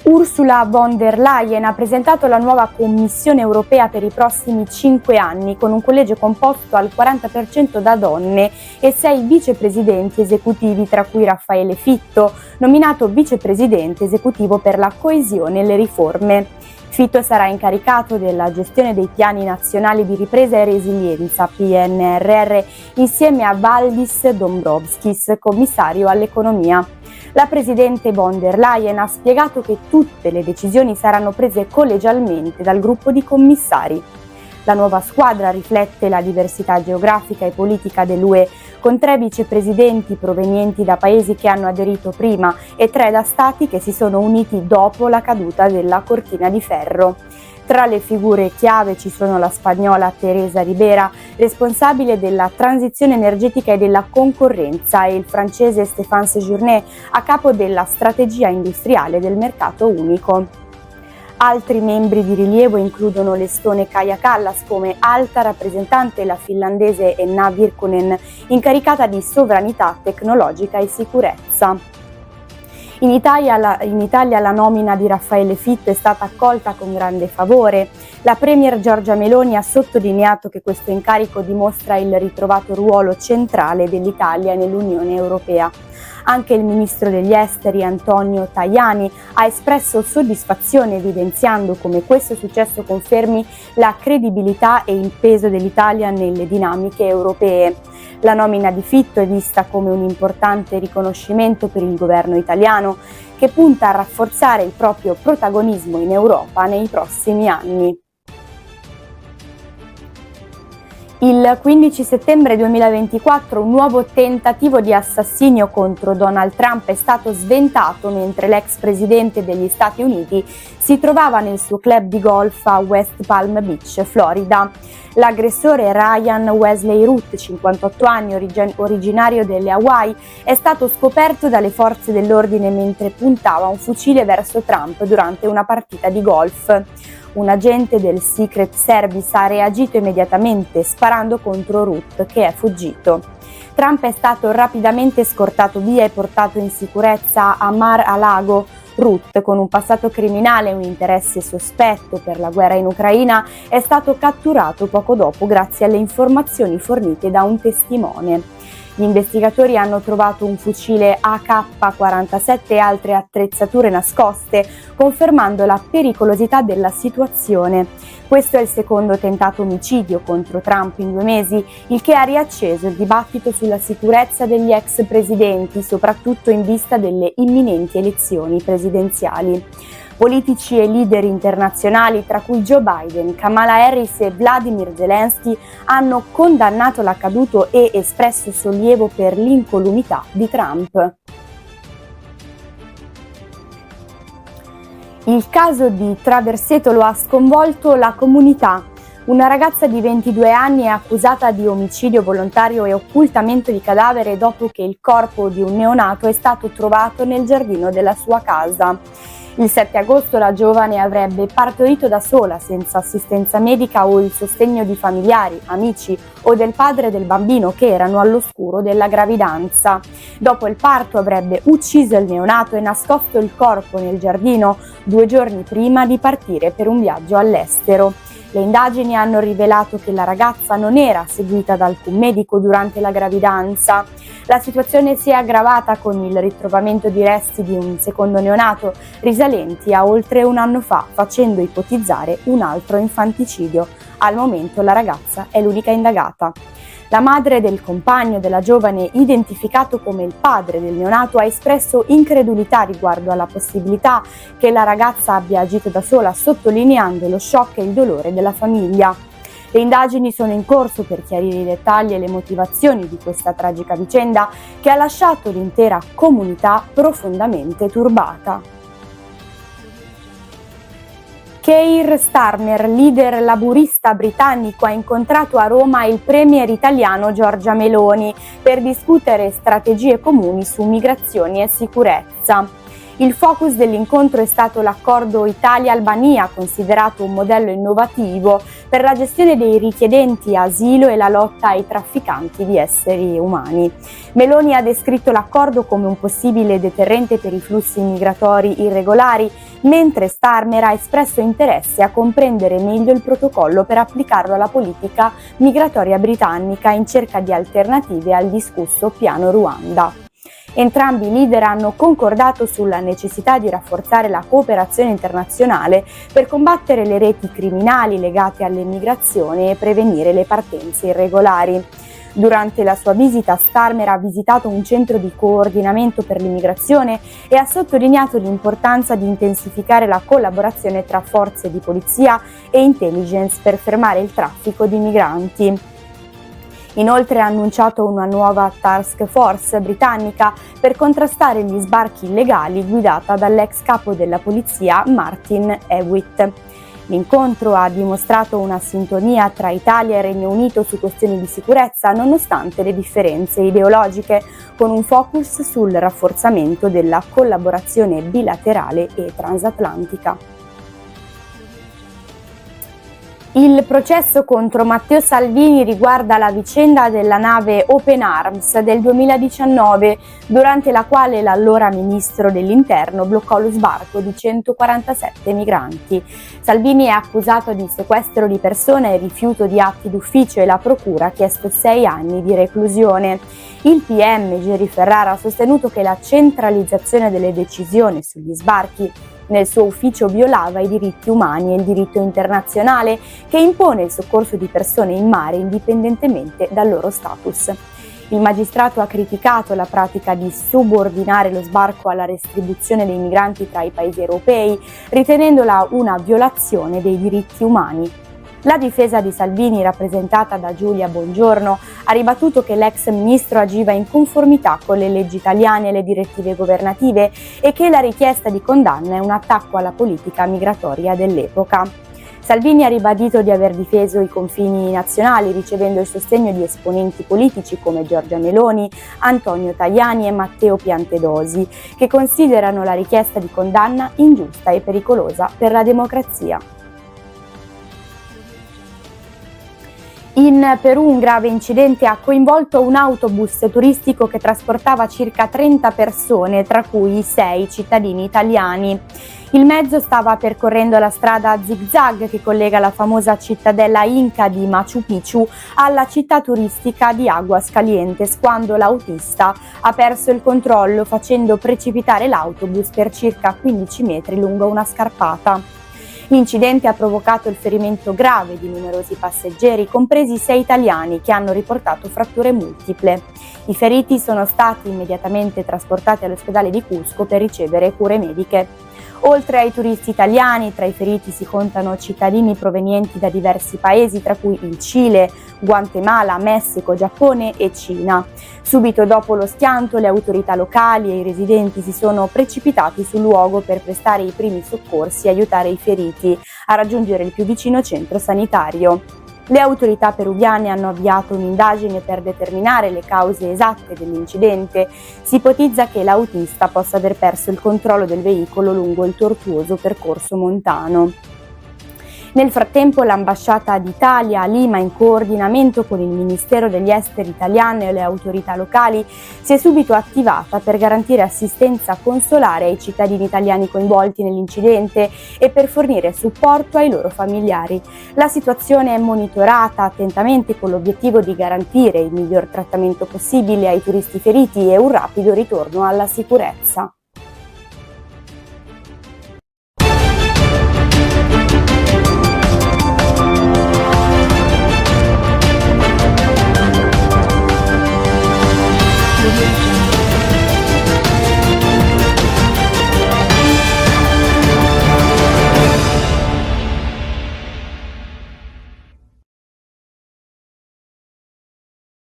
Ursula von der Leyen ha presentato la nuova Commissione europea per i prossimi 5 anni, con un collegio composto al 40% da donne e 6 vicepresidenti esecutivi, tra cui Raffaele Fitto, nominato vicepresidente esecutivo per la coesione e le riforme. Fitto sarà incaricato della gestione dei piani nazionali di ripresa e resilienza, PNRR, insieme a Valdis Dombrovskis, commissario all'economia. La presidente von der Leyen ha spiegato che tutte le decisioni saranno prese collegialmente dal gruppo di commissari. La nuova squadra riflette la diversità geografica e politica dell'UE, con 3 vicepresidenti provenienti da paesi che hanno aderito prima e 3 da stati che si sono uniti dopo la caduta della cortina di ferro. Tra le figure chiave ci sono la spagnola Teresa Ribera, responsabile della transizione energetica e della concorrenza, e il francese Stéphane Séjourné, a capo della strategia industriale del mercato unico. Altri membri di rilievo includono l'estone Kaja Kallas come alta rappresentante e la finlandese Enna Virkkunen, incaricata di sovranità tecnologica e sicurezza. In Italia la nomina di Raffaele Fitto è stata accolta con grande favore. La premier Giorgia Meloni ha sottolineato che questo incarico dimostra il ritrovato ruolo centrale dell'Italia nell'Unione Europea. Anche il ministro degli esteri Antonio Tajani ha espresso soddisfazione, evidenziando come questo successo confermi la credibilità e il peso dell'Italia nelle dinamiche europee. La nomina di Fitto è vista come un importante riconoscimento per il governo italiano, che punta a rafforzare il proprio protagonismo in Europa nei prossimi anni. Il 15 settembre 2024 un nuovo tentativo di assassinio contro Donald Trump è stato sventato mentre l'ex presidente degli Stati Uniti si trovava nel suo club di golf a West Palm Beach, Florida. L'aggressore Ryan Wesley Root, 58 anni, originario delle Hawaii, è stato scoperto dalle forze dell'ordine mentre puntava un fucile verso Trump durante una partita di golf. Un agente del Secret Service ha reagito immediatamente sparando contro Root, che è fuggito. Trump è stato rapidamente scortato via e portato in sicurezza a Mar-a-Lago. Root, con un passato criminale e un interesse sospetto per la guerra in Ucraina, è stato catturato poco dopo grazie alle informazioni fornite da un testimone. Gli investigatori hanno trovato un fucile AK-47 e altre attrezzature nascoste, confermando la pericolosità della situazione. Questo è il secondo tentato omicidio contro Trump in 2 mesi, il che ha riacceso il dibattito sulla sicurezza degli ex presidenti, soprattutto in vista delle imminenti elezioni presidenziali. Politici e leader internazionali, tra cui Joe Biden, Kamala Harris e Vladimir Zelensky, hanno condannato l'accaduto e espresso sollievo per l'incolumità di Trump. Il caso di Traversetolo ha sconvolto la comunità. Una ragazza di 22 anni è accusata di omicidio volontario e occultamento di cadavere dopo che il corpo di un neonato è stato trovato nel giardino della sua casa. Il 7 agosto la giovane avrebbe partorito da sola, senza assistenza medica o il sostegno di familiari, amici o del padre del bambino che erano all'oscuro della gravidanza. Dopo il parto avrebbe ucciso il neonato e nascosto il corpo nel giardino 2 giorni prima di partire per un viaggio all'estero. Le indagini hanno rivelato che la ragazza non era seguita da alcun medico durante la gravidanza. La situazione si è aggravata con il ritrovamento di resti di un secondo neonato risalenti a oltre 1 anno fa, facendo ipotizzare un altro infanticidio. Al momento la ragazza è l'unica indagata. La madre del compagno della giovane, identificato come il padre del neonato, ha espresso incredulità riguardo alla possibilità che la ragazza abbia agito da sola, sottolineando lo shock e il dolore della famiglia. Le indagini sono in corso per chiarire i dettagli e le motivazioni di questa tragica vicenda che ha lasciato l'intera comunità profondamente turbata. Keir Starmer, leader laburista britannico, ha incontrato a Roma il premier italiano Giorgia Meloni per discutere strategie comuni su migrazioni e sicurezza. Il focus dell'incontro è stato l'accordo Italia-Albania, considerato un modello innovativo per la gestione dei richiedenti asilo e la lotta ai trafficanti di esseri umani. Meloni ha descritto l'accordo come un possibile deterrente per i flussi migratori irregolari, mentre Starmer ha espresso interesse a comprendere meglio il protocollo per applicarlo alla politica migratoria britannica in cerca di alternative al discusso piano Ruanda. Entrambi i leader hanno concordato sulla necessità di rafforzare la cooperazione internazionale per combattere le reti criminali legate all'immigrazione e prevenire le partenze irregolari. Durante la sua visita, Starmer ha visitato un centro di coordinamento per l'immigrazione e ha sottolineato l'importanza di intensificare la collaborazione tra forze di polizia e intelligence per fermare il traffico di migranti. Inoltre ha annunciato una nuova task force britannica per contrastare gli sbarchi illegali guidata dall'ex capo della polizia Martin Hewitt. L'incontro ha dimostrato una sintonia tra Italia e Regno Unito su questioni di sicurezza nonostante le differenze ideologiche, con un focus sul rafforzamento della collaborazione bilaterale e transatlantica. Il processo contro Matteo Salvini riguarda la vicenda della nave Open Arms del 2019, durante la quale l'allora ministro dell'Interno bloccò lo sbarco di 147 migranti. Salvini è accusato di sequestro di persona e rifiuto di atti d'ufficio e la procura ha chiesto 6 anni di reclusione. Il PM Geri Ferrara ha sostenuto che la centralizzazione delle decisioni sugli sbarchi nel suo ufficio violava i diritti umani e il diritto internazionale che impone il soccorso di persone in mare indipendentemente dal loro status. Il magistrato ha criticato la pratica di subordinare lo sbarco alla distribuzione dei migranti tra i paesi europei, ritenendola una violazione dei diritti umani. La difesa di Salvini, rappresentata da Giulia Bongiorno, ha ribattuto che l'ex ministro agiva in conformità con le leggi italiane e le direttive governative e che la richiesta di condanna è un attacco alla politica migratoria dell'epoca. Salvini ha ribadito di aver difeso i confini nazionali, ricevendo il sostegno di esponenti politici come Giorgia Meloni, Antonio Tajani e Matteo Piantedosi, che considerano la richiesta di condanna ingiusta e pericolosa per la democrazia. In Perù un grave incidente ha coinvolto un autobus turistico che trasportava circa 30 persone, tra cui 6 cittadini italiani. Il mezzo stava percorrendo la strada zigzag che collega la famosa cittadella Inca di Machu Picchu alla città turistica di Aguascalientes quando l'autista ha perso il controllo facendo precipitare l'autobus per circa 15 metri lungo una scarpata. L'incidente ha provocato il ferimento grave di numerosi passeggeri, compresi 6 italiani che hanno riportato fratture multiple. I feriti sono stati immediatamente trasportati all'ospedale di Cusco per ricevere cure mediche. Oltre ai turisti italiani, tra i feriti si contano cittadini provenienti da diversi paesi, tra cui il Cile, Guatemala, Messico, Giappone e Cina. Subito dopo lo schianto, le autorità locali e i residenti si sono precipitati sul luogo per prestare i primi soccorsi e aiutare i feriti a raggiungere il più vicino centro sanitario. Le autorità peruviane hanno avviato un'indagine per determinare le cause esatte dell'incidente. Si ipotizza che l'autista possa aver perso il controllo del veicolo lungo il tortuoso percorso montano. Nel frattempo l'ambasciata d'Italia a Lima, in coordinamento con il Ministero degli Esteri italiano e le autorità locali, si è subito attivata per garantire assistenza consolare ai cittadini italiani coinvolti nell'incidente e per fornire supporto ai loro familiari. La situazione è monitorata attentamente con l'obiettivo di garantire il miglior trattamento possibile ai turisti feriti e un rapido ritorno alla sicurezza.